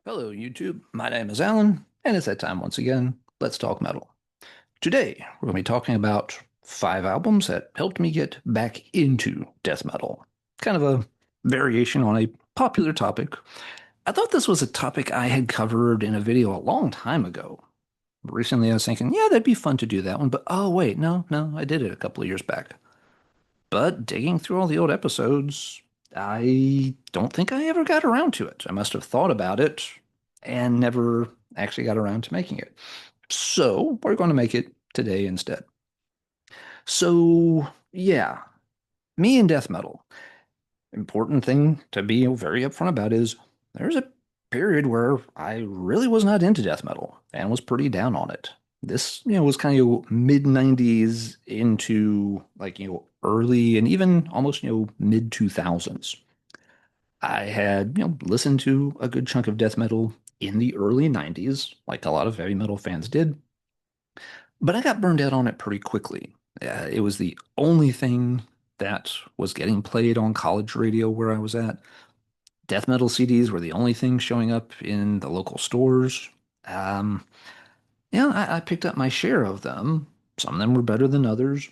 Hello, YouTube. My name is Alan, and it's that time once again. Let's talk metal. Today, we're going to be talking about 5 albums that helped me get back into death metal. Kind of a variation on a popular topic. I thought this was a topic I had covered in a video a long time ago. Recently, I was thinking, yeah, that'd be fun to do that one, but oh, wait, no, I did it a couple of years back. But digging through all the old episodes, I don't think I ever got around to it. I must have thought about it and never actually got around to making it. So we're going to make it today instead. So, yeah, me and death metal. Important thing to be very upfront about is there's a period where I really was not into death metal and was pretty down on it. This, was kind of mid 90s into like, early and even almost, mid 2000s. I had, listened to a good chunk of death metal in the early 90s, like a lot of heavy metal fans did, but I got burned out on it pretty quickly. It was the only thing that was getting played on college radio where I was at. Death metal CDs were the only thing showing up in the local stores. Um, I picked up my share of them. Some of them were better than others,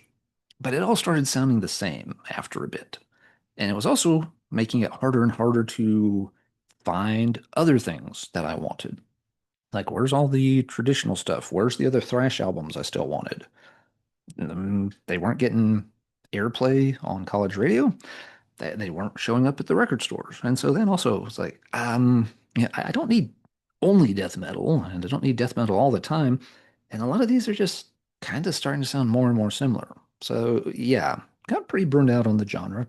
but it all started sounding the same after a bit. And it was also making it harder and harder to find other things that I wanted. Like, where's all the traditional stuff? Where's the other thrash albums I still wanted? They weren't getting airplay on college radio. They weren't showing up at the record stores. And so then also it was like, yeah, I don't need only death metal, and I don't need death metal all the time. And a lot of these are just kind of starting to sound more and more similar. So yeah, got pretty burned out on the genre.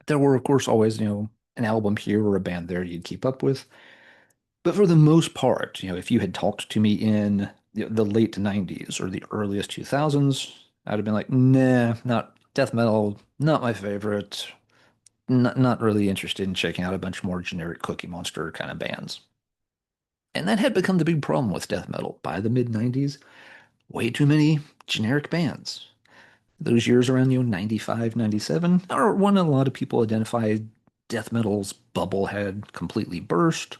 There were, of course, always, an album here or a band there you'd keep up with. But for the most part, if you had talked to me in the late 90s or the earliest 2000s, I'd have been like, nah, not death metal, not my favorite. Not really interested in checking out a bunch more generic Cookie Monster kind of bands. And that had become the big problem with death metal by the mid 90s. Way too many generic bands. Those years around, 95, 97 are when a lot of people identify death metal's bubble had completely burst.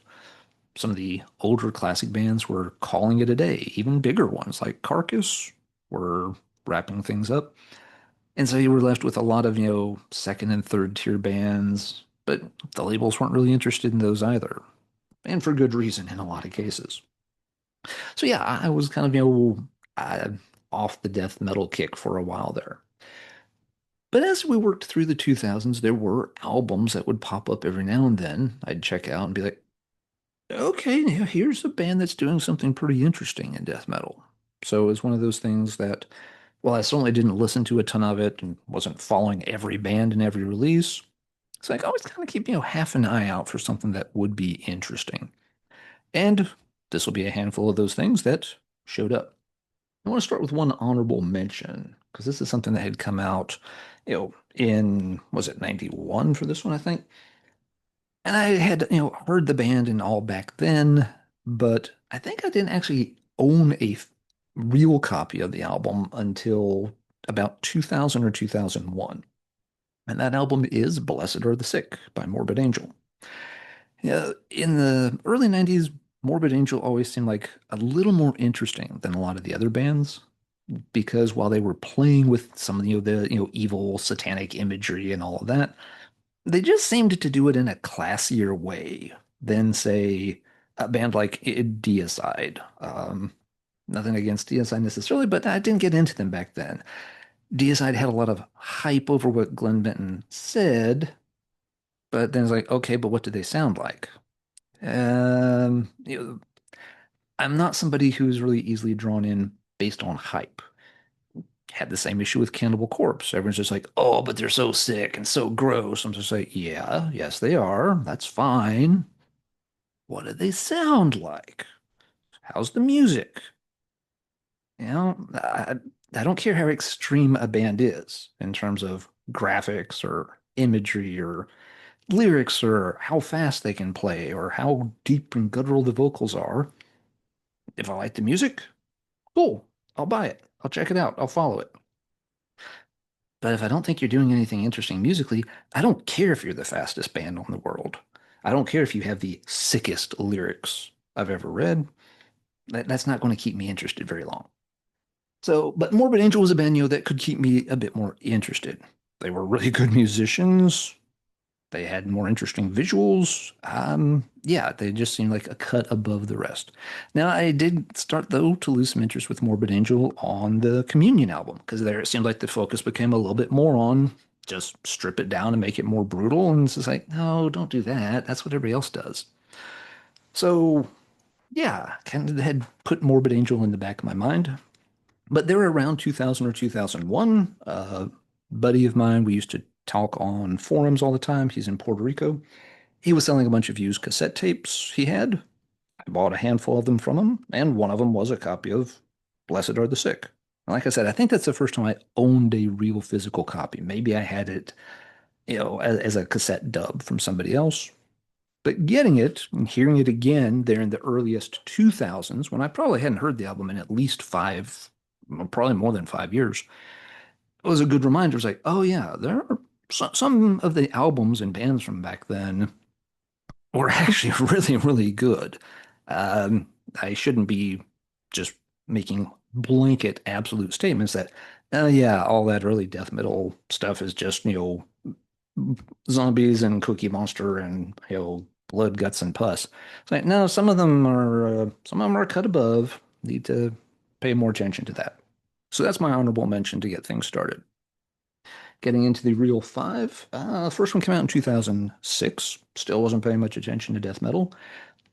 Some of the older classic bands were calling it a day. Even bigger ones like Carcass were wrapping things up. And so you were left with a lot of, second and third tier bands, but the labels weren't really interested in those either. And for good reason in a lot of cases. So yeah, I was kind of, uh, off the death metal kick for a while there. But as we worked through the 2000s, there were albums that would pop up every now and then. I'd check out and be like, okay, now here's a band that's doing something pretty interesting in death metal. So it's one of those things that, well, I certainly didn't listen to a ton of it and wasn't following every band and every release. So I always kind of keep, half an eye out for something that would be interesting. And this will be a handful of those things that showed up. I want to start with one honorable mention because this is something that had come out, in, was it 91 for this one, I think? And I had, heard the band and all back then, but I think I didn't actually own a real copy of the album until about 2000 or 2001. And that album is Blessed Are the Sick by Morbid Angel. Yeah, in the early 90s, Morbid Angel always seemed like a little more interesting than a lot of the other bands because while they were playing with some of the evil satanic imagery and all of that, they just seemed to do it in a classier way than, say, a band like Deicide. Nothing against Deicide necessarily, but I didn't get into them back then. Deicide had a lot of hype over what Glenn Benton said, but then it's like, okay, but what do they sound like? Um, you know, I'm not somebody who's really easily drawn in based on hype. Had the same issue with Cannibal Corpse. Everyone's just like, oh, but they're so sick and so gross. I'm just like, yeah, yes, they are. That's fine. What do they sound like? How's the music? I don't care how extreme a band is in terms of graphics or imagery or lyrics or how fast they can play or how deep and guttural the vocals are. If I like the music, cool. I'll buy it. I'll check it out. I'll follow it. But if I don't think you're doing anything interesting musically, I don't care if you're the fastest band on the world. I don't care if you have the sickest lyrics I've ever read. That's not going to keep me interested very long. So, but Morbid Angel was a band, that could keep me a bit more interested. They were really good musicians. They had more interesting visuals. Yeah, they just seemed like a cut above the rest. Now, I did start, though, to lose some interest with Morbid Angel on the Communion album, because there it seemed like the focus became a little bit more on just strip it down and make it more brutal. And it's just like, no, don't do that. That's what everybody else does. So, yeah, kind of had put Morbid Angel in the back of my mind. But they were around 2000 or 2001. A buddy of mine, we used to talk on forums all the time. He's in Puerto Rico. He was selling a bunch of used cassette tapes he had. I bought a handful of them from him, and one of them was a copy of Blessed Are the Sick. And like I said, I think that's the first time I owned a real physical copy. Maybe I had it, as a cassette dub from somebody else. But getting it and hearing it again there in the earliest 2000s, when I probably hadn't heard the album in at least five, well, probably more than 5 years, it was a good reminder. It was like, oh yeah, there are some of the albums and bands from back then were actually really, really good. Um, I shouldn't be just making blanket absolute statements that, yeah, all that early death metal stuff is just, zombies and Cookie Monster and, blood, guts, and pus. It's like, no, some of them are cut above. Need to pay more attention to that. So that's my honorable mention to get things started. Getting into the real five, the first one came out in 2006. Still wasn't paying much attention to death metal.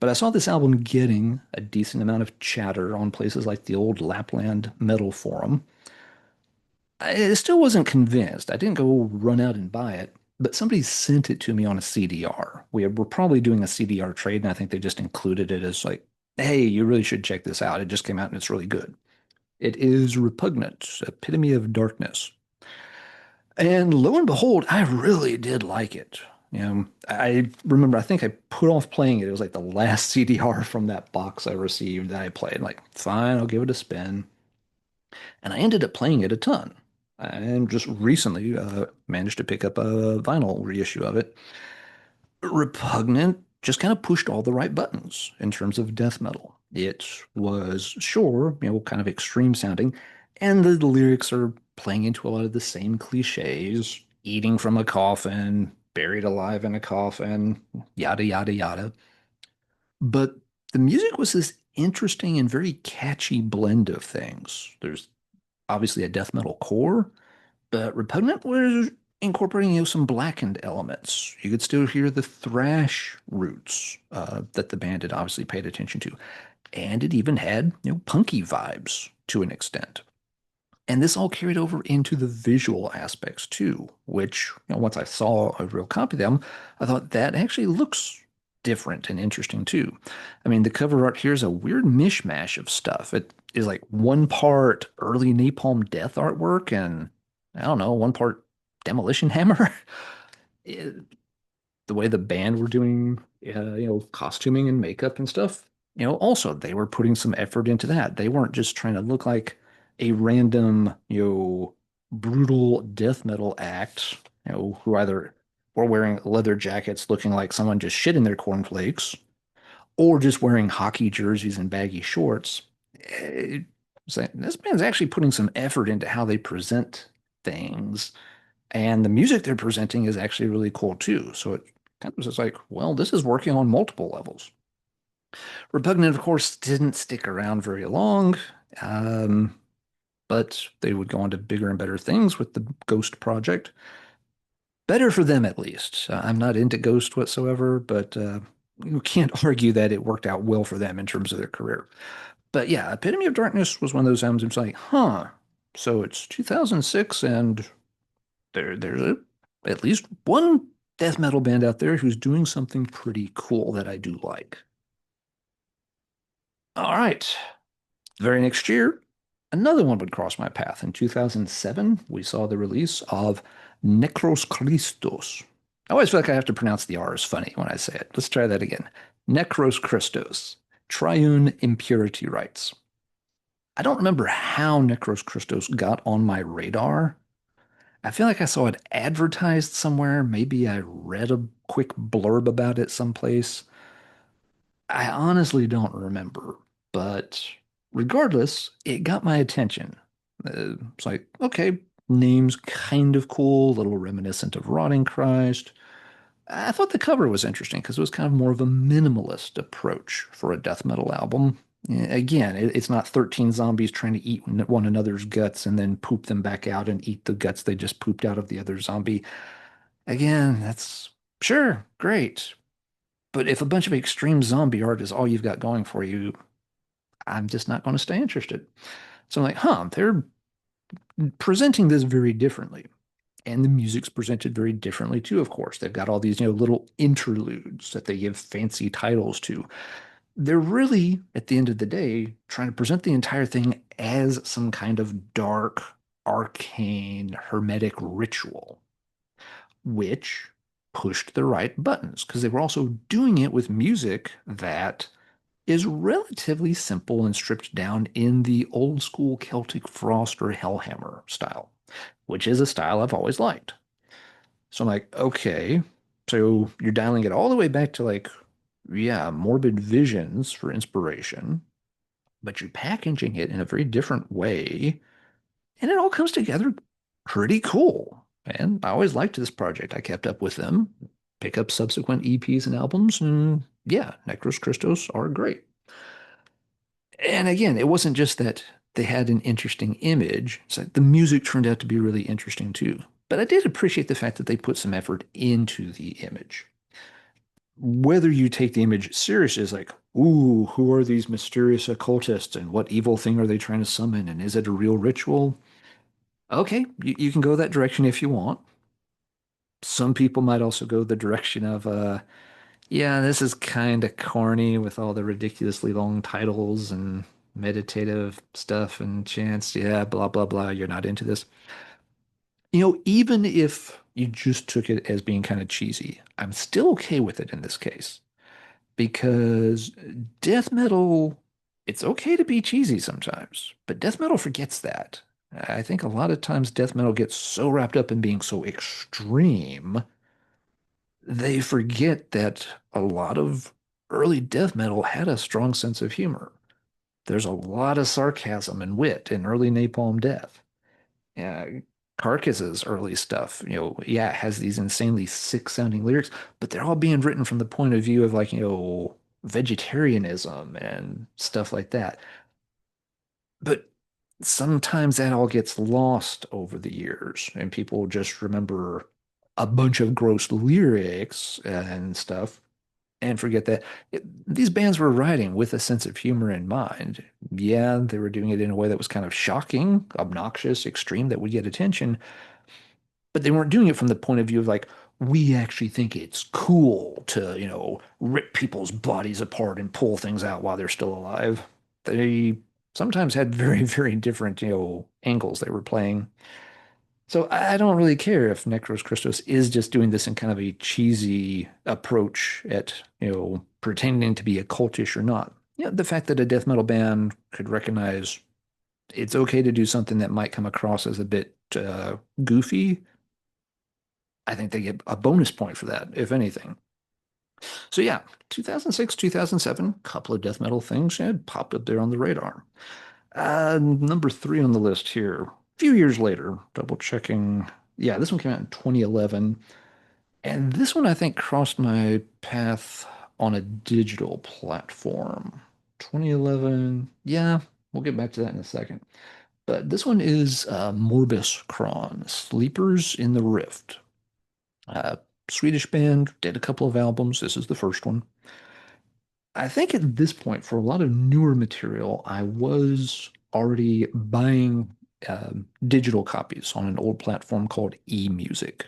But I saw this album getting a decent amount of chatter on places like the old Lapland Metal Forum. I still wasn't convinced. I didn't go run out and buy it, but somebody sent it to me on a CDR. We're probably doing a CDR trade, and I think they just included it as like, hey, you really should check this out. It just came out and it's really good. It is Repugnant, Epitome of Darkness. And lo and behold, I really did like it. I remember, I think I put off playing it. It was like the last CDR from that box I received that I played. Like, fine, I'll give it a spin. And I ended up playing it a ton. And just recently managed to pick up a vinyl reissue of it. Repugnant just kind of pushed all the right buttons in terms of death metal. It was, sure, kind of extreme sounding, and the lyrics are playing into a lot of the same cliches, eating from a coffin, buried alive in a coffin, yada, yada, yada. But the music was this interesting and very catchy blend of things. There's obviously a death metal core, but Repugnant was incorporating, some blackened elements. You could still hear the thrash roots that the band had obviously paid attention to. And it even had, punky vibes to an extent. And this all carried over into the visual aspects too, which, once I saw a real copy of them, I thought that actually looks different and interesting too. I mean, the cover art here is a weird mishmash of stuff. It is like one part early Napalm Death artwork and, I don't know, one part Demolition Hammer. It- the way the band were doing, costuming and makeup and stuff, also they were putting some effort into that. They weren't just trying to look like a random, brutal death metal act, who either were wearing leather jackets looking like someone just shit in their cornflakes, or just wearing hockey jerseys and baggy shorts. This band's actually putting some effort into how they present things, and the music they're presenting is actually really cool too. So it kind of was just like, well, this is working on multiple levels. Repugnant, of course, didn't stick around very long, um, but they would go on to bigger and better things with the Ghost project. Better for them, at least. I'm not into Ghost whatsoever, but you can't argue that it worked out well for them in terms of their career. But yeah, Epitome of Darkness was one of those albums. It's like, huh. So it's 2006, and there's at least one death metal band out there who's doing something pretty cool that I do like. All right. Very next year, another one would cross my path. In 2007, we saw the release of Necrostos. I always feel like I have to pronounce the R as funny when I say it. Let's try that again. Necrostos, Triune Impurity Rites. I don't remember how Necrostos got on my radar. I feel like I saw it advertised somewhere. Maybe I read a quick blurb about it someplace. I honestly don't remember, but regardless, it got my attention. It's like, okay, name's kind of cool, a little reminiscent of Rotting Christ. I thought the cover was interesting because it was kind of more of a minimalist approach for a death metal album. Again, it's not 13 zombies trying to eat one another's guts and then poop them back out and eat the guts they just pooped out of the other zombie. Again, that's sure, great. But if a bunch of extreme zombie art is all you've got going for you, I'm just not going to stay interested. So I'm like, huh, they're presenting this very differently. And the music's presented very differently too, of course. They've got all these, little interludes that they give fancy titles to. They're really, at the end of the day, trying to present the entire thing as some kind of dark, arcane, hermetic ritual, which pushed the right buttons because they were also doing it with music that is relatively simple and stripped down in the old school Celtic Frost or Hellhammer style, which is a style I've always liked. So I'm like, okay, so you're dialing it all the way back to like, yeah, Morbid Visions for inspiration, but you're packaging it in a very different way, and it all comes together pretty cool. And I always liked this project. I kept up with them, pick up subsequent EPs and albums, and yeah, Necrostos are great. And again, it wasn't just that they had an interesting image. It's like the music turned out to be really interesting too. But I did appreciate the fact that they put some effort into the image. Whether you take the image serious is like, ooh, who are these mysterious occultists and what evil thing are they trying to summon? And is it a real ritual? Okay, you can go that direction if you want. Some people might also go the direction of, yeah, this is kind of corny with all the ridiculously long titles and meditative stuff and chants. Yeah, blah, blah, blah. You're not into this. Even if you just took it as being kind of cheesy, I'm still okay with it in this case because death metal, it's okay to be cheesy sometimes, but death metal forgets that. I think a lot of times death metal gets so wrapped up in being so extreme they forget that a lot of early death metal had a strong sense of humor. There's a lot of sarcasm and wit in early Napalm Death. Yeah, Carcass's early stuff, yeah, it has these insanely sick sounding lyrics, but they're all being written from the point of view of like, vegetarianism and stuff like that. But sometimes that all gets lost over the years, and people just remember a bunch of gross lyrics and stuff and forget that these bands were writing with a sense of humor in mind. Yeah, they were doing it in a way that was kind of shocking, obnoxious, extreme, that would get attention, but they weren't doing it from the point of view of like, we actually think it's cool to, rip people's bodies apart and pull things out while they're still alive. They sometimes had very, very different, angles they were playing. So I don't really care if Necros Christos is just doing this in kind of a cheesy approach at, pretending to be occultish or not. Yeah, the fact that a death metal band could recognize it's okay to do something that might come across as a bit goofy, I think they get a bonus point for that, if anything. So yeah, 2006, 2007, couple of death metal things had popped up there on the radar. Number three on the list here, a few years later, double checking. Yeah, this one came out in 2011. And this one I think crossed my path on a digital platform. 2011. Yeah, we'll get back to that in a second. But this one is Morbiscron, Sleepers in the Rift. Uh, Swedish band, did a couple of albums. This is the first one. I think at this point, for a lot of newer material, I was already buying digital copies on an old platform called eMusic.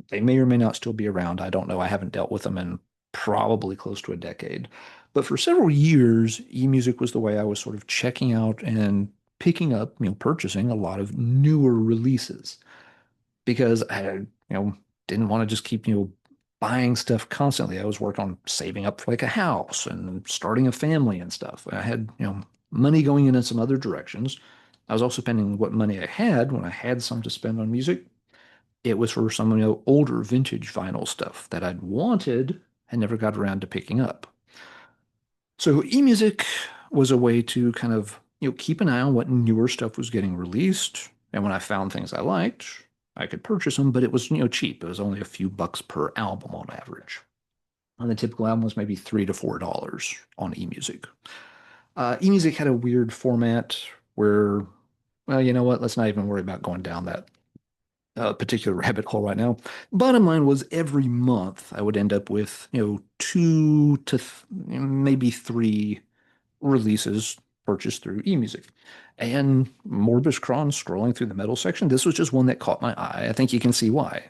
They may or may not still be around. I don't know. I haven't dealt with them in probably close to a decade. But for several years, eMusic was the way I was sort of checking out and picking up, purchasing a lot of newer releases because didn't want to just keep, buying stuff constantly. I was working on saving up for like a house and starting a family and stuff. I had, money going in some other directions. I was also spending what money I had when I had some to spend on music. It was for some, older vintage vinyl stuff that I'd wanted and never got around to picking up. So eMusic was a way to kind of, keep an eye on what newer stuff was getting released. And when I found things I liked, I could purchase them, but it was, cheap. It was only a few bucks per album on average. And the typical album was maybe $3 to $4 on eMusic. eMusic had a weird format where, well, you know what? Let's not even worry about going down that particular rabbit hole right now. Bottom line was every month I would end up with, two to maybe three releases purchased through eMusic. And Morbiscron scrolling through the metal section, this was just one that caught my eye. I think you can see why.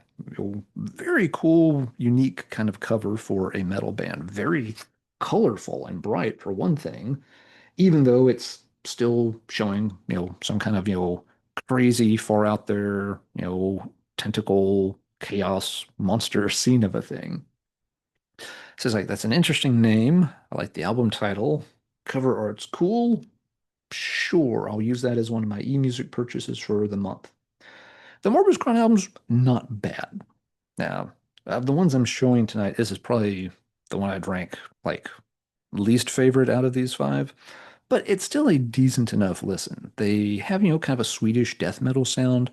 Very cool, unique kind of cover for a metal band. Very colorful and bright for one thing, even though it's still showing, some kind of, crazy far out there, tentacle chaos monster scene of a thing. So it's like, that's an interesting name. I like the album title. Cover art's cool. Sure, I'll use that as one of my eMusic purchases for the month. The Morbid Angel album's not bad. Now, of the ones I'm showing tonight, this is probably the one I'd rank like least favorite out of these five, but it's still a decent enough listen. They have, kind of a Swedish death metal sound,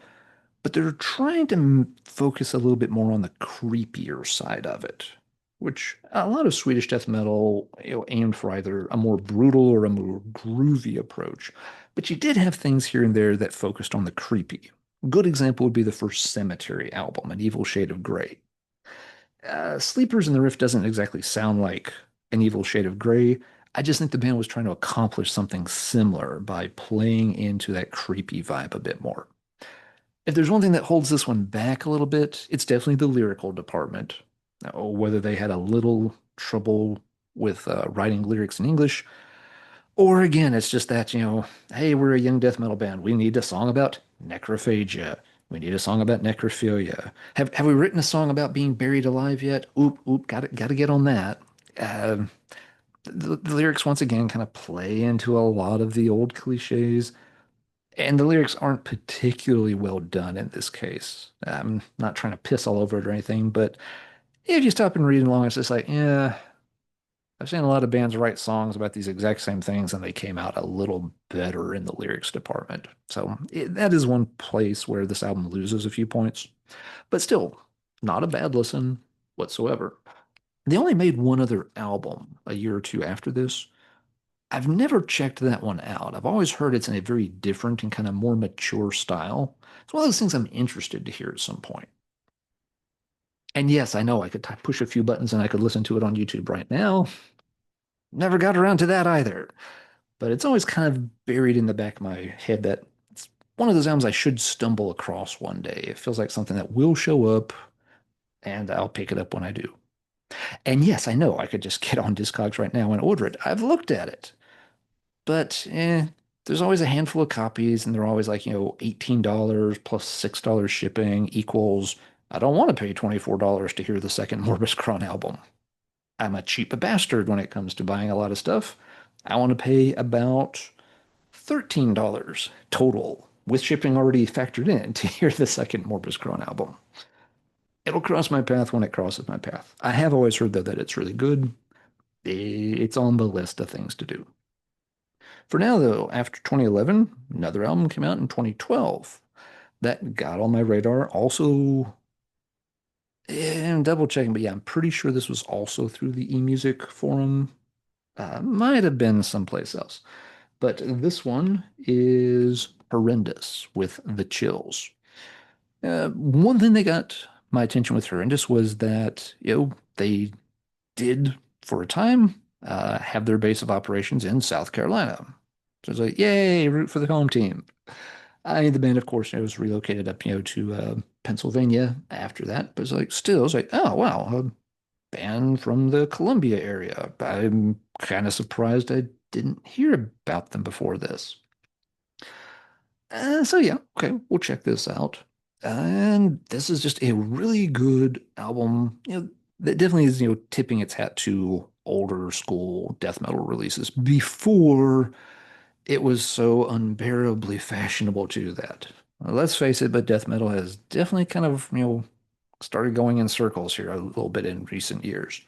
but they're trying to focus a little bit more on the creepier side of it, which a lot of Swedish death metal, aimed for either a more brutal or a more groovy approach. But you did have things here and there that focused on the creepy. A good example would be the first Cemetery album, An Evil Shade of Grey. Sleepers in the Rift doesn't exactly sound like An Evil Shade of Grey. I just think the band was trying to accomplish something similar by playing into that creepy vibe a bit more. If there's one thing that holds this one back a little bit, it's definitely the lyrical department. Now, whether they had a little trouble with writing lyrics in English, or again, it's just that, hey, we're a young death metal band. We need a song about necrophagia. We need a song about necrophilia. Have we written a song about being buried alive yet? Oop, oop, got to get on that. Um the lyrics once again kind of play into a lot of the old cliches. And the lyrics aren't particularly well done in this case. I'm not trying to piss all over it or anything, but if you stop and read along, it's just like, yeah, I've seen a lot of bands write songs about these exact same things, and they came out a little better in the lyrics department. So that is one place where this album loses a few points, but still, not a bad listen whatsoever. They only made one other album a year or two after this. I've never checked that one out. I've always heard it's in a very different and kind of more mature style. It's one of those things I'm interested to hear at some point. And yes, I know I could push a few buttons and I could listen to it on YouTube right now. Never got around to that either. But it's always kind of buried in the back of my head that it's one of those albums I should stumble across one day. It feels like something that will show up and I'll pick it up when I do. And yes, I know I could just get on Discogs right now and order it. I've looked at it. But there's always a handful of copies, and they're always like, $18 plus $6 shipping equals, I don't want to pay $24 to hear the second Morbiscron album. I'm a cheap bastard when it comes to buying a lot of stuff. I want to pay about $13 total, with shipping already factored in, to hear the second Morbiscron album. It'll cross my path when it crosses my path. I have always heard, though, that it's really good. It's on the list of things to do. For now, though, after 2011, another album came out in 2012 that got on my radar. Also, I'm double checking, but yeah, I'm pretty sure this was also through the eMusic forum. Might have been someplace else. But this one is Horrendous with The Chills. One thing that got my attention with Horrendous was that, they did, for a time, have their base of operations in South Carolina. So it's like, yay, root for the home team. The band, of course, was relocated up, to Pennsylvania after that. But it's like, still, it's like, oh, wow, a band from the Columbia area. I'm kind of surprised I didn't hear about them before this. So yeah, okay, we'll check this out. And this is just a really good album, that definitely is, tipping its hat to older school death metal releases before it was so unbearably fashionable to do that. let's face it, but death metal has definitely kind of, started going in circles here a little bit in recent years.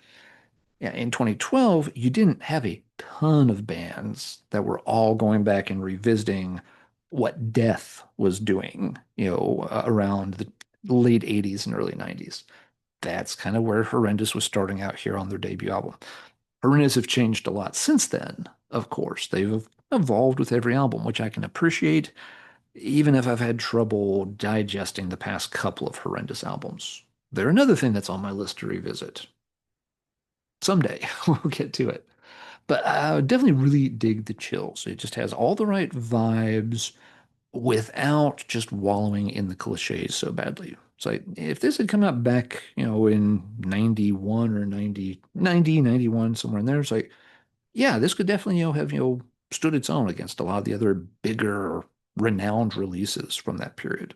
Yeah, in 2012, you didn't have a ton of bands that were all going back and revisiting what death was doing, around the late 80s and early 90s. That's kind of where Horrendous was starting out here on their debut album. Horrendous have changed a lot since then, of course. They've evolved with every album, which I can appreciate, even if I've had trouble digesting the past couple of Horrendous albums. They're another thing that's on my list to revisit. Someday we'll get to it. But I definitely really dig the chills. It just has all the right vibes without just wallowing in the cliches so badly. It's like if this had come out back, in 91 or 91, somewhere in there, it's like, yeah, this could definitely, have, stood its own against a lot of the other bigger, renowned releases from that period.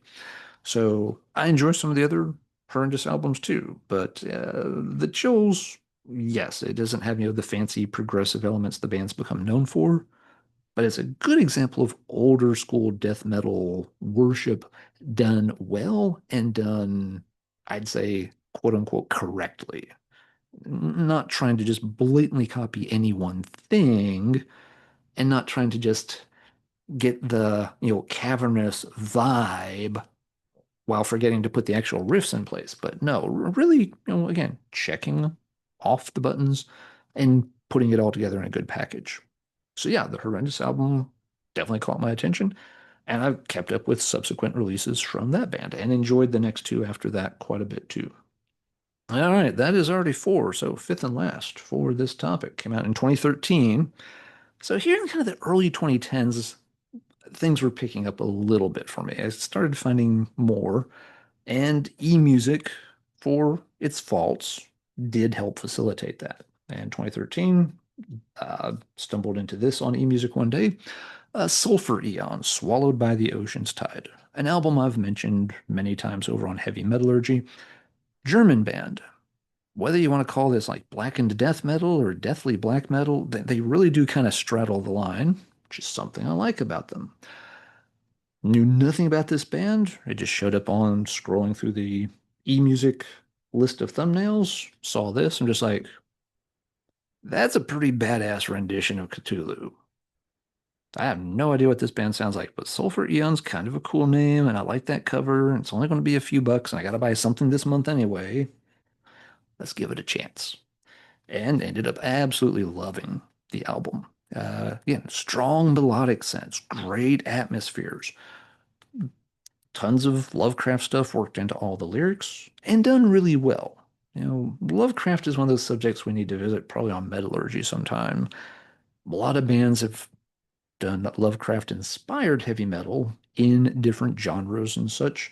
So I enjoy some of the other Horrendous albums too, but the Chills, yes, it doesn't have, the fancy progressive elements the band's become known for, but it's a good example of older school death metal worship done well and done, I'd say, quote unquote, correctly. Not trying to just blatantly copy any one thing and not trying to just get the, cavernous vibe while forgetting to put the actual riffs in place. But no, really, again, checking off the buttons and putting it all together in a good package. So yeah, the Horrendous album definitely caught my attention, and I've kept up with subsequent releases from that band and enjoyed the next two after that quite a bit too. All right, that is already four, so fifth and last for this topic. Came out in 2013. So here in kind of the early 2010s, things were picking up a little bit for me. I started finding more, and eMusic, for its faults, did help facilitate that. And 2013, stumbled into this on eMusic one day. Sulfur Eon, Swallowed by the Ocean's Tide, an album I've mentioned many times over on Heavy Metallurgy. German band. Whether you want to call this like blackened death metal or deathly black metal, they really do kind of straddle the line, which is something I like about them. Knew nothing about this band. It just showed up on scrolling through the eMusic list of thumbnails, saw this, and just like, that's a pretty badass rendition of Cthulhu. I have no idea what this band sounds like, but Sulfur Eon's kind of a cool name, and I like that cover. And it's only going to be a few bucks, and I got to buy something this month anyway. Let's give it a chance. And ended up absolutely loving the album. Again, strong melodic sense, great atmospheres, tons of Lovecraft stuff worked into all the lyrics, and done really well. Lovecraft is one of those subjects we need to visit probably on Metallurgy sometime. A lot of bands have done Lovecraft-inspired heavy metal in different genres and such.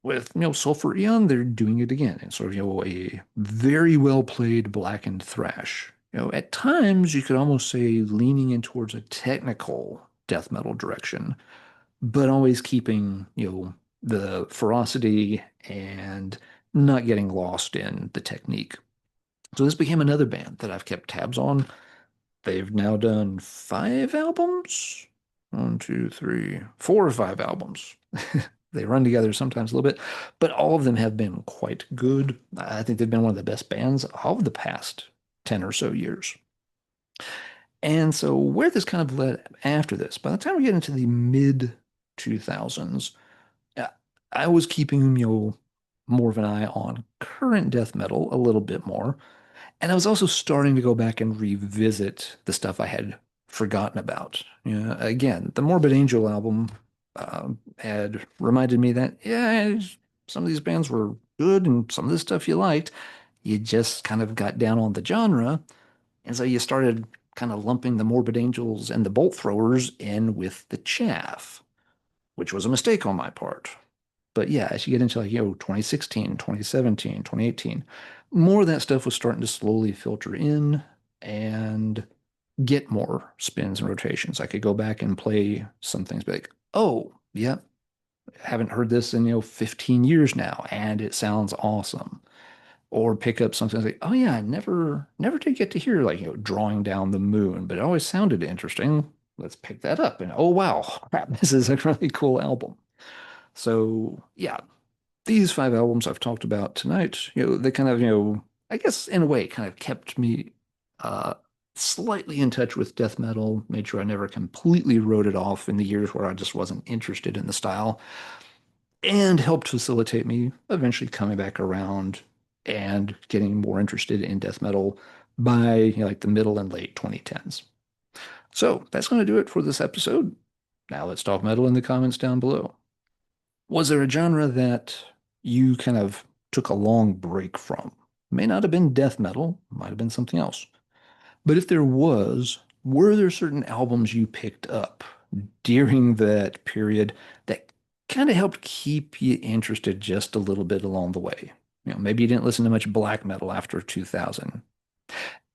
With, Sulfur Eon, they're doing it again in sort of, a very well played blackened thrash. At times you could almost say leaning in towards a technical death metal direction, but always keeping, the ferocity and not getting lost in the technique. So this became another band that I've kept tabs on. They've now done five albums. One, two, three, 4 or 5 albums. They run together sometimes a little bit, but all of them have been quite good. I think they've been one of the best bands of the past 10 or so years. And so where this kind of led after this, by the time we get into the mid 2000s, I was keeping, more of an eye on current death metal a little bit more. And I was also starting to go back and revisit the stuff I had forgotten about. Again, the Morbid Angel album had reminded me that, yeah, some of these bands were good and some of the stuff you liked, you just kind of got down on the genre. And so you started kind of lumping the Morbid Angels and the Bolt Throwers in with the chaff, which was a mistake on my part. But yeah, as you get into like, 2016, 2017, 2018, more of that stuff was starting to slowly filter in and get more spins and rotations. I could go back and play some things, be like, oh, yeah, haven't heard this in, 15 years now, and it sounds awesome. Or pick up something like, oh yeah, I never did get to hear like, Drawing Down the Moon, but it always sounded interesting. Let's pick that up. And oh wow, crap, this is a really cool album. So yeah, these five albums I've talked about tonight, they kind of, I guess in a way kind of kept me uh slightly in touch with death metal, made sure I never completely wrote it off in the years where I just wasn't interested in the style, and helped facilitate me eventually coming back around and getting more interested in death metal by like the middle and late 2010s. So that's going to do it for this episode. Now let's talk metal in the comments down below. Was there a genre that you kind of took a long break from? May not have been death metal, might have been something else. But if there was, were there certain albums you picked up during that period that kind of helped keep you interested just a little bit along the way? Maybe you didn't listen to much black metal after 2000,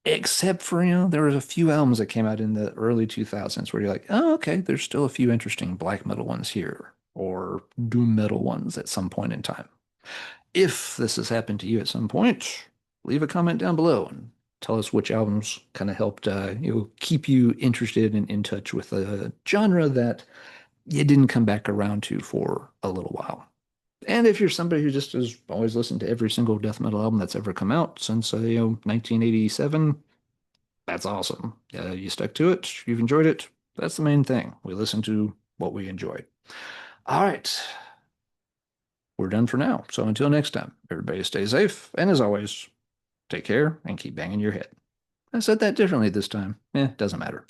except for, there was a few albums that came out in the early 2000s where you're like, oh, okay, there's still a few interesting black metal ones here, or doom metal ones at some point in time. If this has happened to you at some point, leave a comment down below and tell us which albums kind of helped keep you interested and in touch with a genre that you didn't come back around to for a little while. And if you're somebody who just has always listened to every single death metal album that's ever come out since 1987, that's awesome. You stuck to it. You've enjoyed it. That's the main thing. We listen to what we enjoy. All right, we're done for now. So until next time, everybody stay safe. And as always, take care and keep banging your head. I said that differently this time. Doesn't matter.